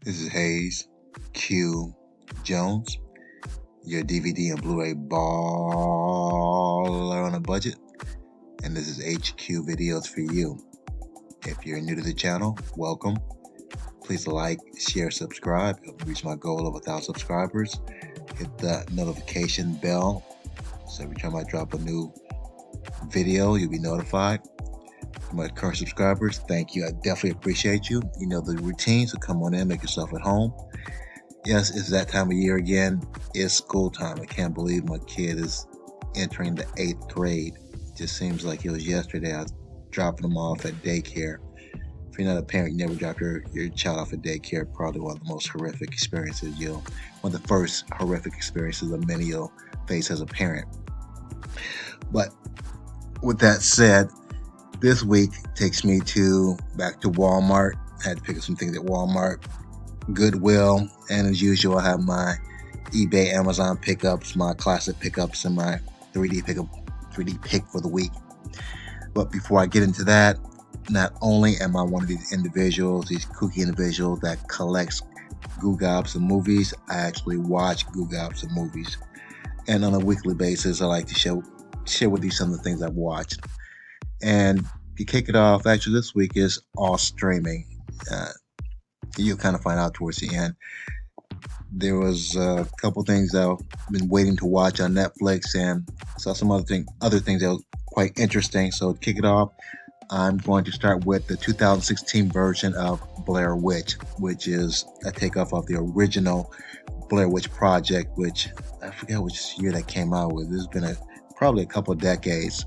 This is Hayes Q Jones, your DVD and Blu-ray baller on a budget, and this is HQ Videos for you. If you're new to the channel, welcome. Please like, share, subscribe. Help me reach my goal of 1,000 subscribers. Hit the notification bell so every time I drop a new video, you'll be notified. For my current subscribers, thank you. I definitely appreciate you. You know the routine, so come on in, make yourself at home. Yes, it's that time of year again. It's school time. I can't believe my kid is entering the 8th grade. It just seems like it was yesterday. I was dropping them off at daycare. If you're not a parent, you never drop your child off at daycare. Probably one of the most horrific experiences one of the first horrific experiences a many you'll face as a parent. But with that said, this week takes me back to Walmart. I had to pick up some things at Walmart, Goodwill, and as usual, I have my eBay, Amazon pickups, my classic pickups, and my 3D pick for the week. But before I get into that, not only am I one of these individuals, these kooky individuals that collects Goo Gobs of movies, I actually watch Goo Gobs of movies. And on a weekly basis, I like to share with you some of the things I've watched. And to kick it off, actually this week is all streaming. You'll kind of find out towards the end. There was a couple things that I've been waiting to watch on Netflix, and saw some other things that were quite interesting. So to kick it off, I'm going to start with the 2016 version of Blair Witch, which is a takeoff of the original Blair Witch Project, which I forget which year that came out with. This has been probably a couple of decades,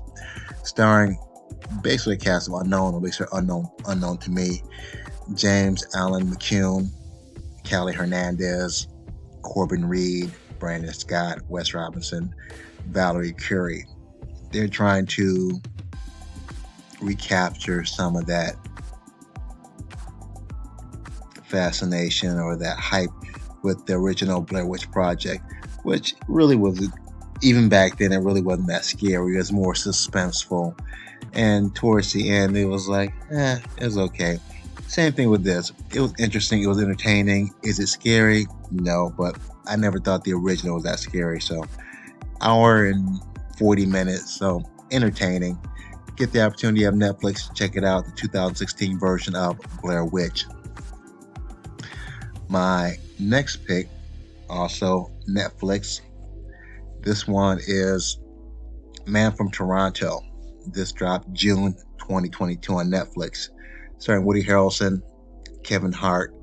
starring basically a cast of unknown, or basically unknown to me: James Allen McCune, Callie Hernandez, Corbin Reed, Brandon Scott, Wes Robinson, Valerie Curie. They're trying to recapture some of that fascination or that hype with the original Blair Witch Project, which really wasn't, even back then, it really wasn't that scary. It was more suspenseful. And towards the end, it was like, it was okay. Same thing with this. It was interesting. It was entertaining. Is it scary? No, but I never thought the original was that scary. So, hour and 40 minutes. So, entertaining. Get the opportunity of Netflix. Check it out. The 2016 version of Blair Witch. My next pick, also Netflix. This one is Man from Toronto. This dropped June 2022 on Netflix, starring Woody Harrelson, Kevin Hart,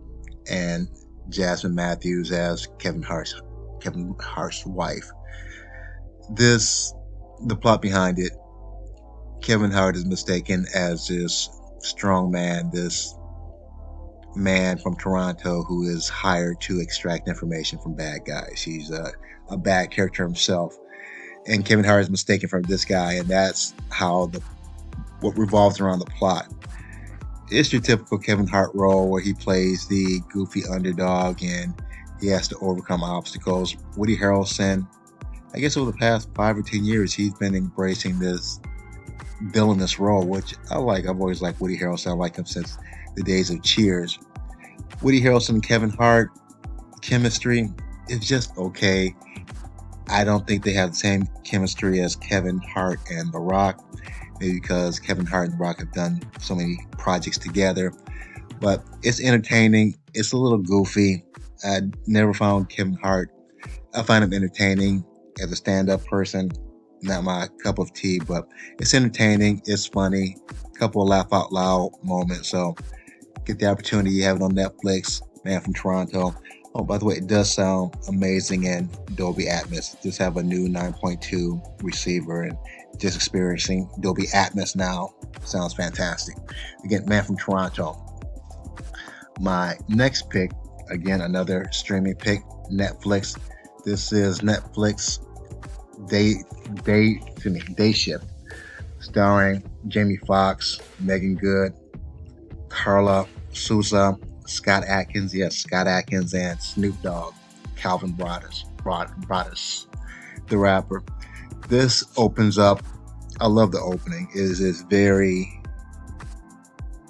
and Jasmine Matthews as Kevin Hart's wife. The plot behind it: Kevin Hart is mistaken as this strong man, this man from Toronto who is hired to extract information from bad guys. He's a bad character himself. And Kevin Hart is mistaken for this guy, and that's how what revolves around the plot. It's your typical Kevin Hart role where he plays the goofy underdog and he has to overcome obstacles. Woody Harrelson, I guess over the past 5 or 10 years, he's been embracing this villainous role, which I like. I've always liked Woody Harrelson. I like him since the days of Cheers. Woody Harrelson and Kevin Hart chemistry is just okay. I don't think they have the same chemistry as Kevin Hart and The Rock, maybe because Kevin Hart and The Rock have done so many projects together. But it's entertaining. It's a little goofy. I never found Kevin Hart. I find him entertaining as a stand-up person. Not my cup of tea, but it's entertaining. It's funny. A couple of laugh out loud moments. So get the opportunity. You have it on Netflix. Man from Toronto. Oh, by the way, it does sound amazing in Dolby Atmos. Just have a new 9.2 receiver and just experiencing Dolby Atmos now. Sounds fantastic. Again, Man from Toronto. My next pick, again, another streaming pick, Netflix. This is Netflix Day Shift, starring Jamie Foxx, Megan Good, Carla Souza, Scott Atkins, and Snoop Dogg, Calvin Broadus, the rapper. This opens up, I love the opening. It is very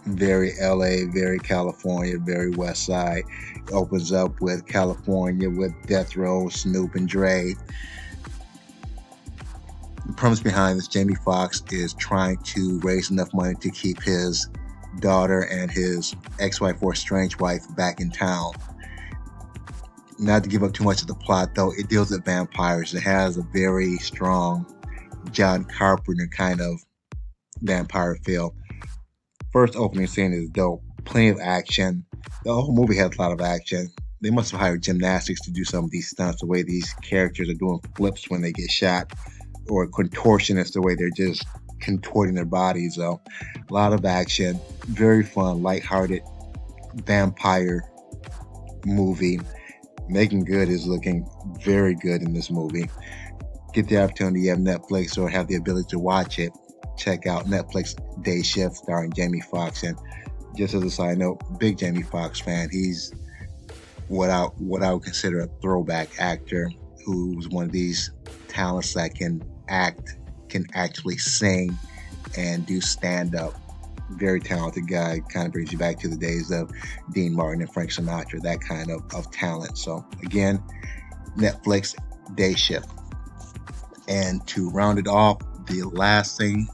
Very LA, very California, very West Side. It opens up with California with Death Row, Snoop, and Dre. The premise behind this, Jamie Foxx is trying to raise enough money to keep his daughter and his ex-wife or estranged wife back in town. Not to give up too much of the plot, though, it deals with vampires. It has a very strong John Carpenter kind of vampire feel. First opening scene is dope. Plenty of action. The whole movie has a lot of action. They must have hired gymnastics to do some of these stunts, the way these characters are doing flips when they get shot, or contortionists, the way they're just contorting their bodies. So a lot of action, very fun, lighthearted vampire movie. Megan Good is looking very good in this movie. Get the opportunity, you have Netflix or have the ability to watch it, check out Netflix Day Shift starring Jamie Foxx. And just as a side note, big Jamie Foxx fan. He's what I would consider a throwback actor, who's one of these talents that can act, can actually sing and do stand-up. Very talented guy. Kind of brings you back to the days of Dean Martin and Frank Sinatra, that kind of talent. So again, Netflix Day Shift. And to round it off, the last thing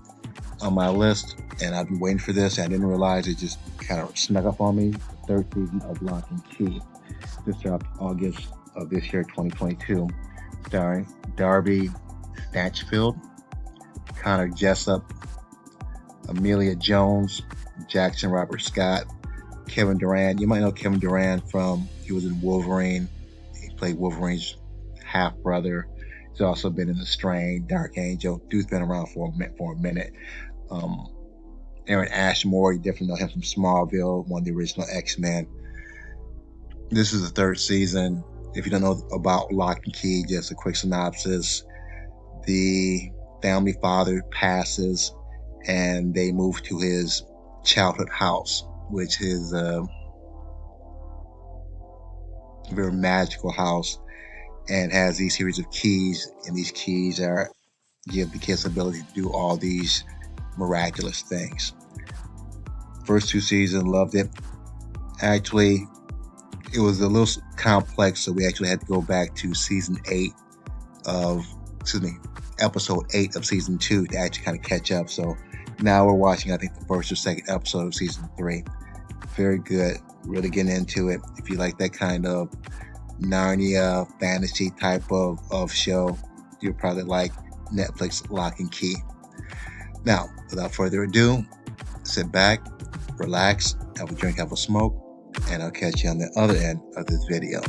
on my list, and I've been waiting for this, I didn't realize it just kind of snuck up on me, the third season of Lock and Key. This dropped August of this year, 2022, starring Darby Stanchfield, Connor Jessup, Amelia Jones, Jackson Robert Scott, Kevin Durant. You might know Kevin Durant from, he was in Wolverine. He played Wolverine's half-brother. He's also been in The Strain, Dark Angel. Dude's been around for a minute. Aaron Ashmore, you definitely know him from Smallville, one of the original X-Men. This is the third season. If you don't know about Lock and Key, just a quick synopsis. The family father passes and they move to his childhood house, which is a very magical house and has these series of keys, and these keys give the kids the ability to do all these miraculous things. First two seasons, loved it. Actually, it was a little complex, so we actually had to go back to episode 8 of season 2 to actually kind of catch up. So now we're watching, I think, the first or second episode of season 3. Very good. Really getting into it. If you like that kind of Narnia fantasy type of show, you'll probably like Netflix Lock and Key. Now, without further ado, sit back, relax, have a drink, have a smoke, and I'll catch you on the other end of this video.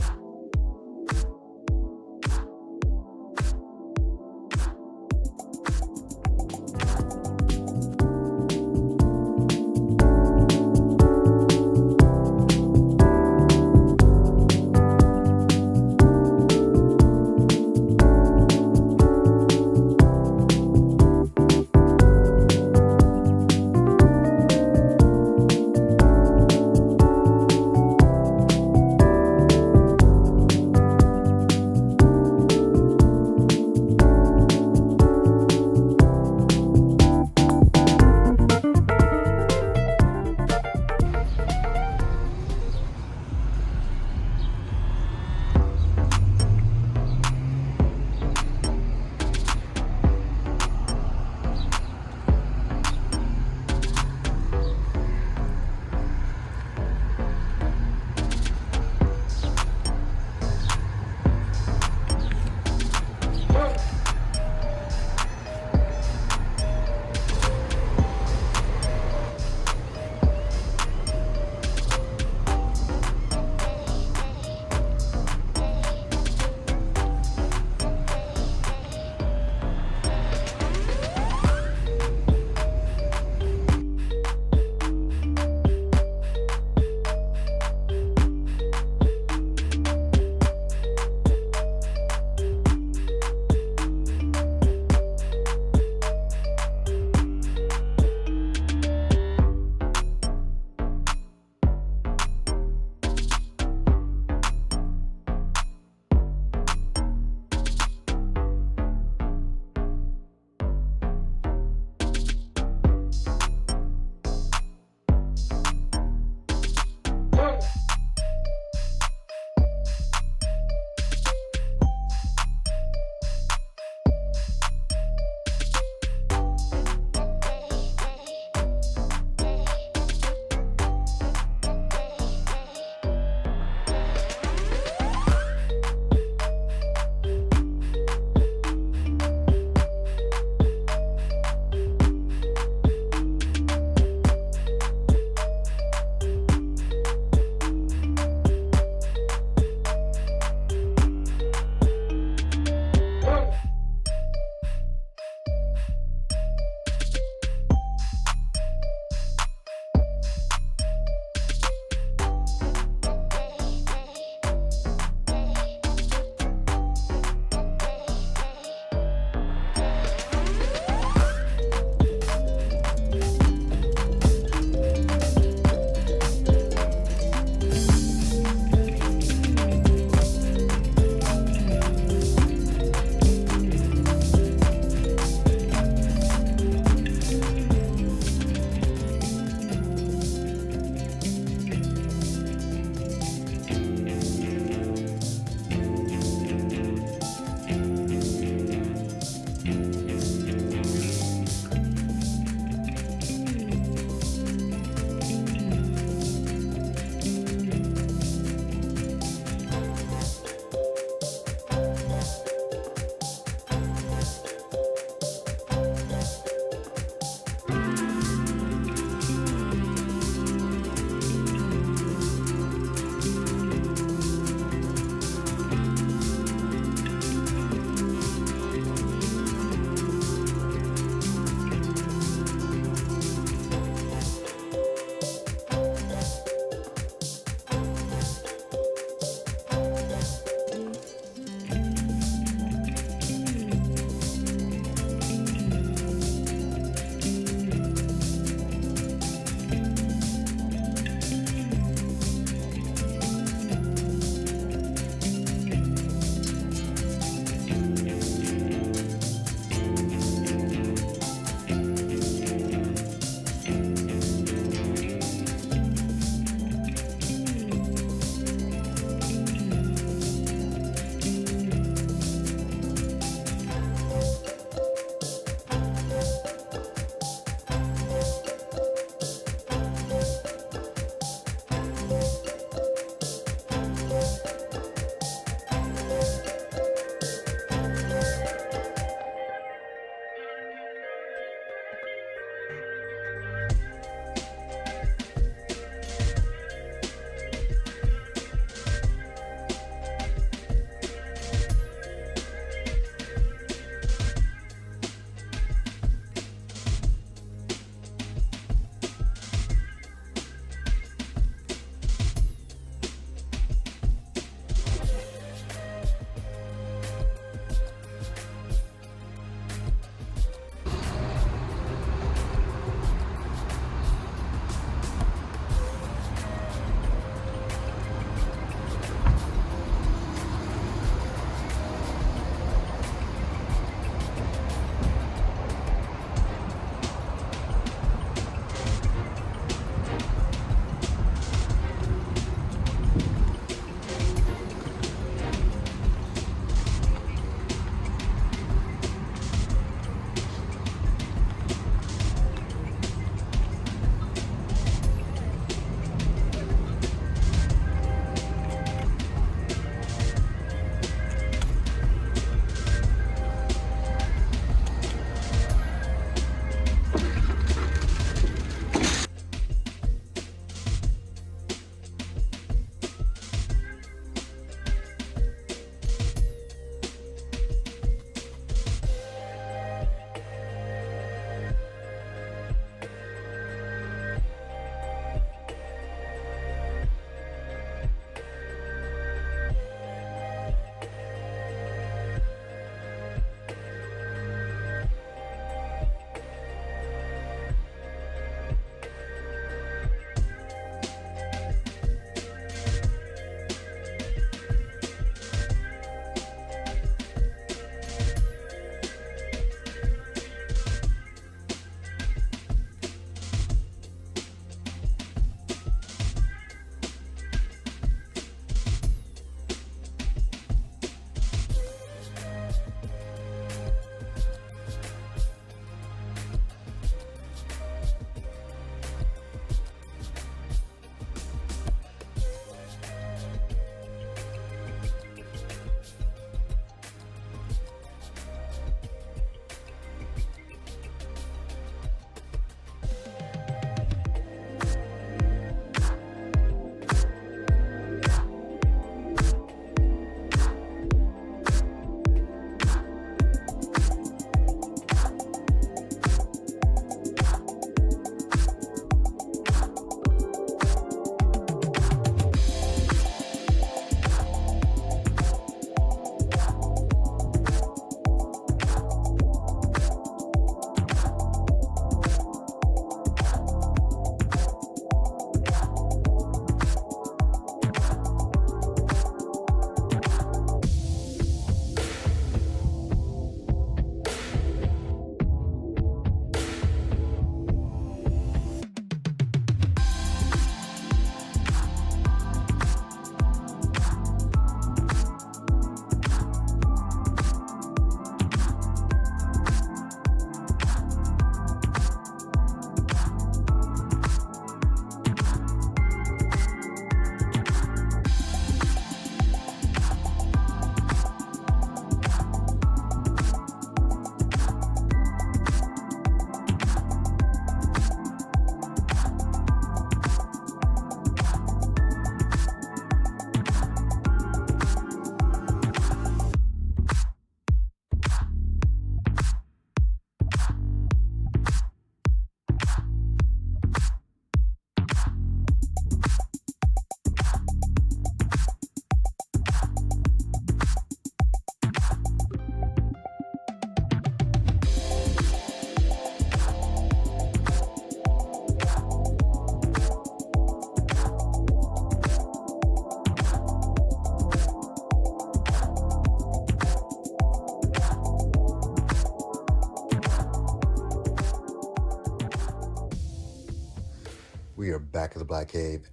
back of the Black Cave.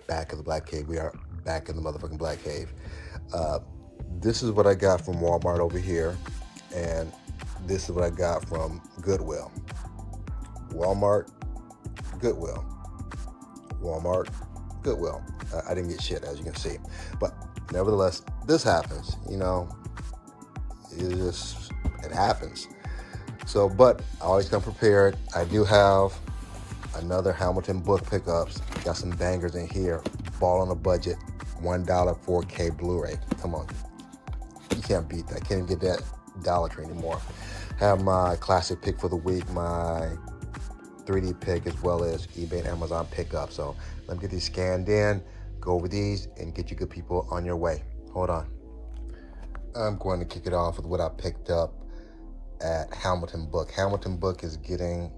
Back of the Black Cave. We are back in the motherfucking Black Cave. This is what I got from Walmart over here. And this is what I got from Goodwill. Walmart, Goodwill. Walmart, Goodwill. I didn't get shit, as you can see. But nevertheless, this happens. You know, it happens. So, but I always come prepared. I do have another Hamilton book pickups. Got some bangers in here. Ball on a budget. $1 4K Blu-ray. Come on. You can't beat that. Can't even get that Dollar Tree anymore. Have my classic pick for the week, my 3D pick, as well as eBay and Amazon pickup. So let me get these scanned in, go over these, and get you good people on your way. Hold on. I'm going to kick it off with what I picked up at Hamilton Book. Hamilton Book is getting,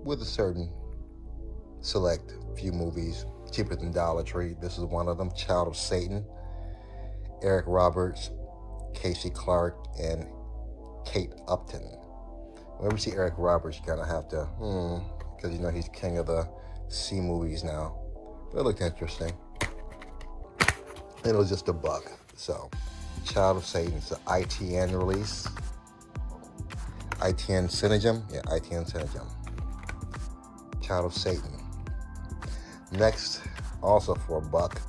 with a certain select few movies, cheaper than Dollar Tree. This is one of them, Child of Satan. Eric Roberts, Casey Clark, and Kate Upton. Whenever you see Eric Roberts, you kind of have to, because you know he's king of the C movies now. But it looked interesting. And it was just $1. So, Child of Satan, it's an ITN release. ITN Cinegem? Yeah, ITN Cinegem. Child of Satan. Next, also for $1,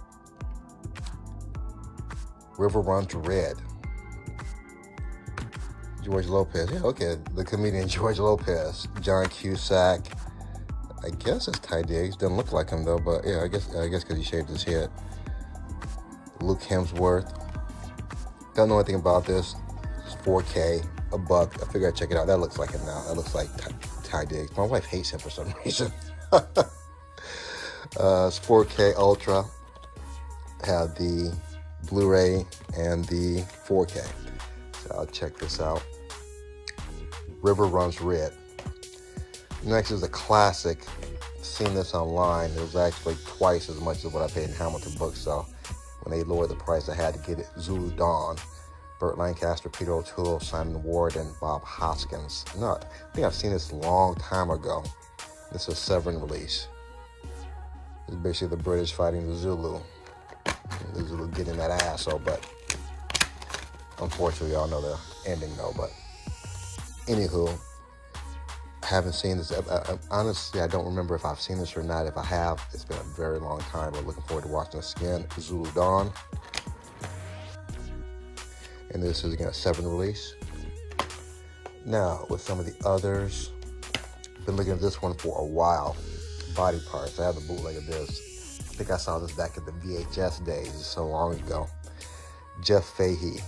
River Runs Red. George Lopez. Yeah, okay. The comedian George Lopez. John Cusack. I guess it's Ty Diggs. Doesn't look like him though, but yeah, I guess because he shaved his head. Luke Hemsworth. Don't know anything about this. It's 4K, $1. I figured I'd check it out. That looks like him now. That looks like Ty Diggs. My wife hates him for some reason. It's 4K Ultra. Have the Blu-ray and the 4K. So I'll check this out. River Runs Red. Next is a classic. Seen this online. It was actually twice as much as what I paid in Hamilton Books. So when they lowered the price, I had to get it. Zulu Dawn. Burt Lancaster, Peter O'Toole, Simon Ward, and Bob Hoskins. No, I think I've seen this a long time ago. This is a Severin release. It's basically the British fighting the Zulu. The Zulu getting that asshole, but unfortunately, y'all know the ending though. But anywho, I haven't seen this. Honestly, I don't remember if I've seen this or not. If I have, it's been a very long time. But looking forward to watching this again. Zulu Dawn. And this is again a Severin release. Now, with some of the others, been looking at this one for a while. Body Parts. I have the bootleg of this. I think I saw this back in the VHS days, so long ago. Jeff Fahey.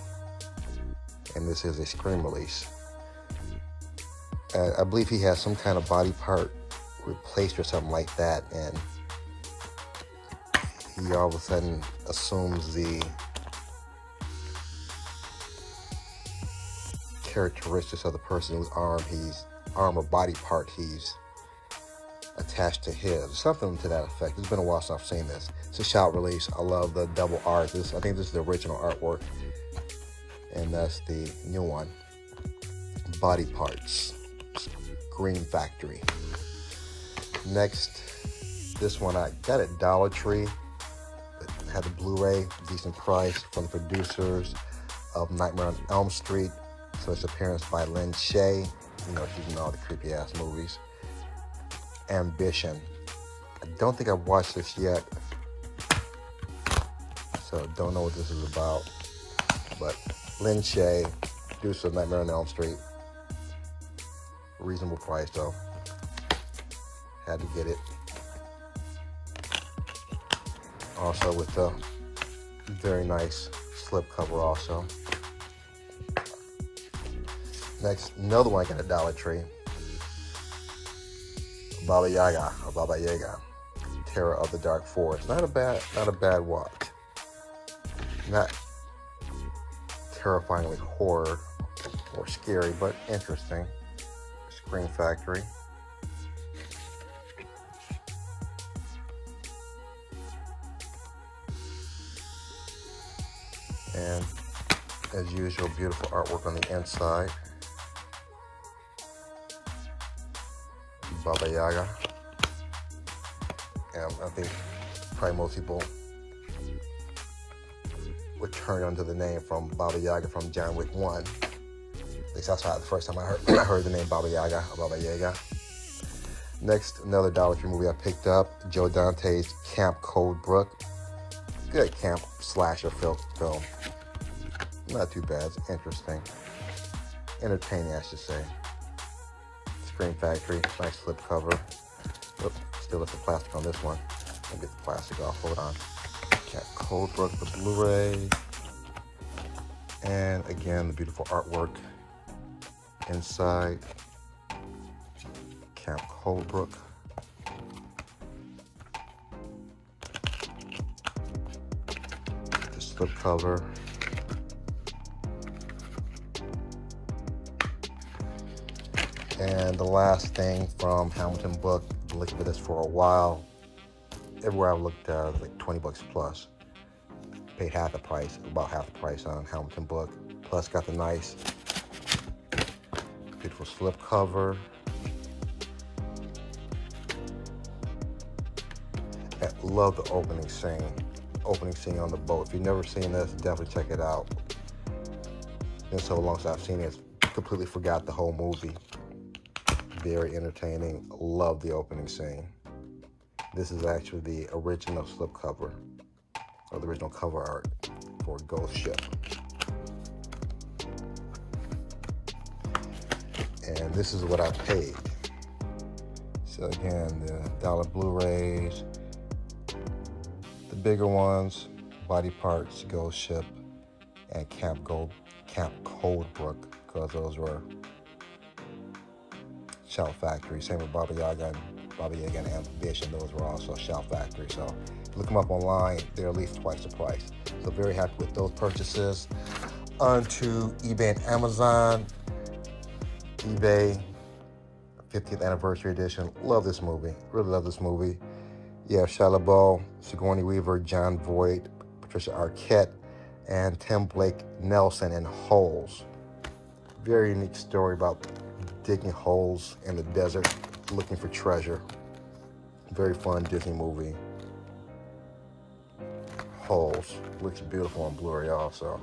And this is a Scream release. I believe he has some kind of body part replaced or something like that, and he all of a sudden assumes the characteristics of the person whose arm or body part he's attached to his, something to that effect. It's been a while since I've seen this. It's a shout release. I love the double art. I think this is the original artwork, and that's the new one. Body Parts, Green Factory. Next, this one I got at Dollar Tree. It had the Blu-ray, decent price, from the producers of Nightmare on Elm Street. So it's appearance by Lynn Shay. You know, she's in all the creepy ass movies. Ambition. I don't think I've watched this yet, so don't know what this is about. But Lynn Shay, producer of Nightmare on Elm Street. Reasonable price though. Had to get it. Also with the very nice slipcover also. Next, another one I got at Dollar Tree. Baba Yaga, or Baba Yaga, Terror of the Dark Forest. Not a bad watch. Not terrifyingly horror or scary, but interesting. Scream Factory. And as usual, beautiful artwork on the inside. Baba Yaga. And I think probably most people would turn under the name from Baba Yaga from John Wick 1. At least that's how the first time I heard the name Baba Yaga, or Baba Yaga. Next, another Dollar Tree movie I picked up, Joe Dante's Camp Cold Brook. Good camp slasher film. Not too bad, it's interesting. Entertaining, I should say. Screen Factory, nice slipcover. Oops, still left the plastic on this one. Let me get the plastic off, hold on. Camp Cold Brook, the Blu-ray. And again, the beautiful artwork inside Camp Cold Brook. The slipcover. And the last thing from Hamilton Book, been looking for this for a while. Everywhere I looked, like 20 bucks plus. Paid half the price, about half the price on Hamilton Book. Plus got the nice, beautiful slipcover. I love the opening scene. Opening scene on the boat. If you've never seen this, definitely check it out. It's been so long since I've seen it, completely forgot the whole movie. Very entertaining. Love the opening scene. This is actually the original slipcover, or the original cover art for Ghost Ship. And this is what I paid. So again, the dollar Blu-rays, the bigger ones, Body Parts, Ghost Ship, and Camp Cold Brook, because those were Shout Factory. Same with Baba Yaga and Ambition. Those were also Shout Factory. So look them up online. They're at least twice the price. So very happy with those purchases. On to eBay and Amazon. eBay, 50th anniversary edition. Love this movie. Really love this movie. Yeah, Shia LaBeouf, Sigourney Weaver, John Voight, Patricia Arquette, and Tim Blake Nelson in Holes. Very unique story about digging holes in the desert, looking for treasure. Very fun Disney movie. Holes. Looks beautiful on Blu-ray also.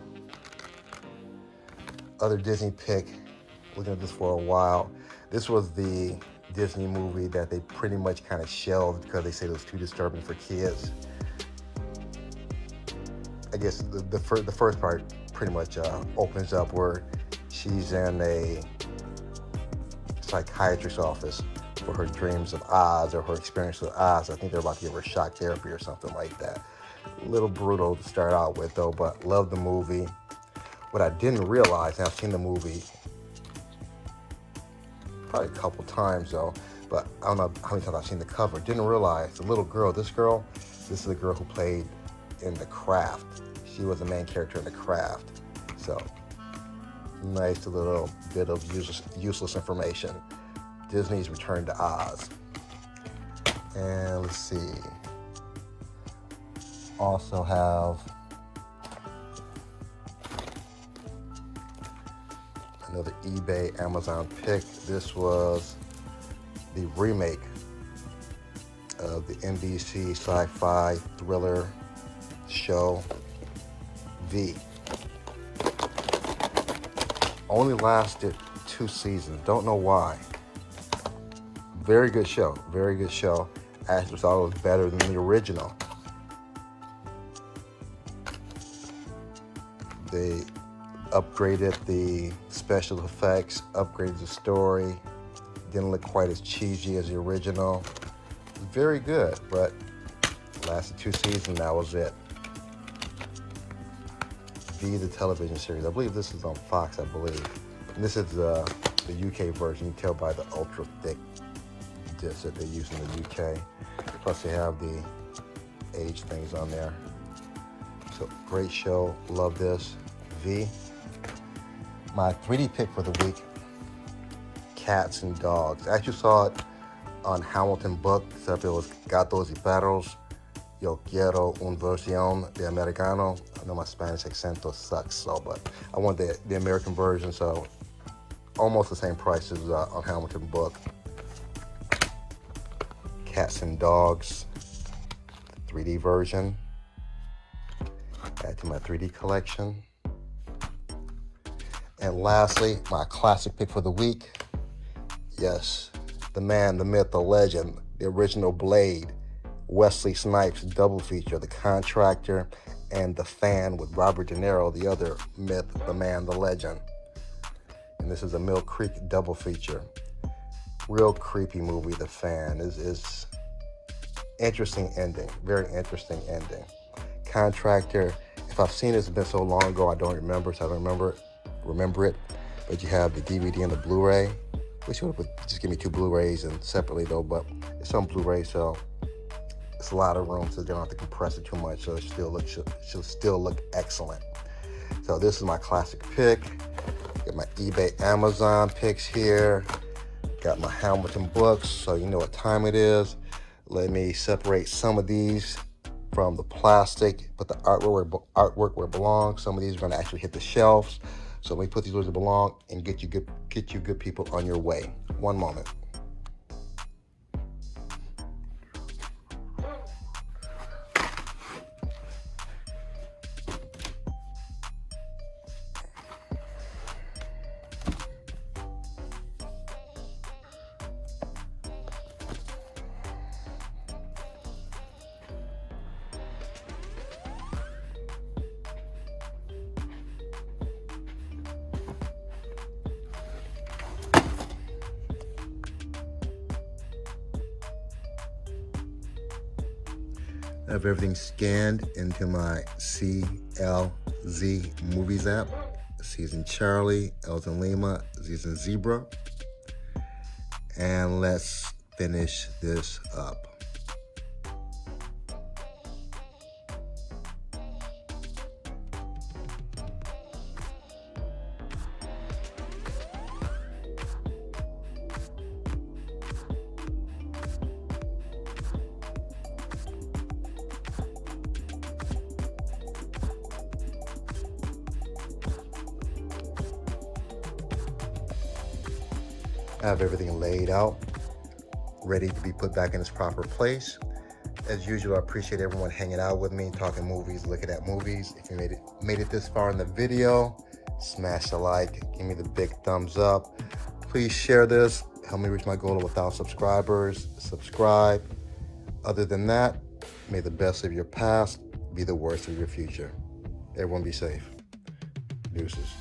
Other Disney pick, looking at this for a while. This was the Disney movie that they pretty much kind of shelved because they said it was too disturbing for kids. I guess the first part pretty much opens up where she's in a psychiatrist's office for her dreams of Oz, or her experience with Oz. I think they're about to give her shock therapy or something like that. A little brutal to start out with though, but love the movie. What I didn't realize, and I've seen the movie probably a couple times though, but I don't know how many times I've seen the cover. Didn't realize the little girl, this is the girl who played in The Craft. She was the main character in The Craft. So nice little bit of useless information. Disney's Return to Oz. And let's see. Also have another eBay, Amazon pick. This was the remake of the NBC sci-fi thriller show V. Only lasted 2 seasons. Don't know why. Very good show. Very good show. I actually thought it was better than the original. They upgraded the special effects, upgraded the story. Didn't look quite as cheesy as the original. Very good, but lasted 2 seasons. That was it. V, the television series. I believe this is on Fox, I believe. And this is the UK version. You can tell by the ultra thick disc that they use in the UK. Plus they have the age things on there. So great show. Love this. V. My 3D pick for the week, Cats and Dogs. I actually saw it on Hamilton Book, except it was Gatos y Perros. Yo quiero una versión de americano. I know my Spanish accento sucks, so, but I want the American version, so almost the same price as on Hamilton Book. Cats and Dogs. 3D version. Add to my 3D collection. And lastly, my classic pick for the week. Yes, the man, the myth, the legend, the original Blade, Wesley Snipes double feature, The Contractor and The Fan with Robert De Niro, the other myth, the man, the legend. And this is a Mill Creek double feature. Real creepy movie, The Fan. Is interesting ending, very interesting ending. Contractor, if I've seen it, it's been so long ago, I don't remember, so I don't remember it. But you have the DVD and the Blu-ray. Wish you would just give me 2 Blu-rays and separately though, but it's on Blu-ray, so it's a lot of room, so they don't have to compress it too much, so it should still look excellent. So this is my classic pick. Got my eBay, Amazon picks here. Got my Hamilton books, so you know what time it is. Let me separate some of these from the plastic, put the artwork where it belongs. Some of these are going to actually hit the shelves. So let me put these where they belong and get you good people on your way. One moment. I have everything scanned into my CLZ Movies app. C as in Charlie, L as in Lima, Z as in Zebra. And let's finish this up. I have everything laid out, ready to be put back in its proper place. As usual, I appreciate everyone hanging out with me, talking movies, looking at movies. If you made it this far in the video, smash a like, give me the big thumbs up. Please share this, help me reach my goal of 1,000 subscribers. Subscribe. Other than that, may the best of your past be the worst of your future. Everyone be safe. Deuces.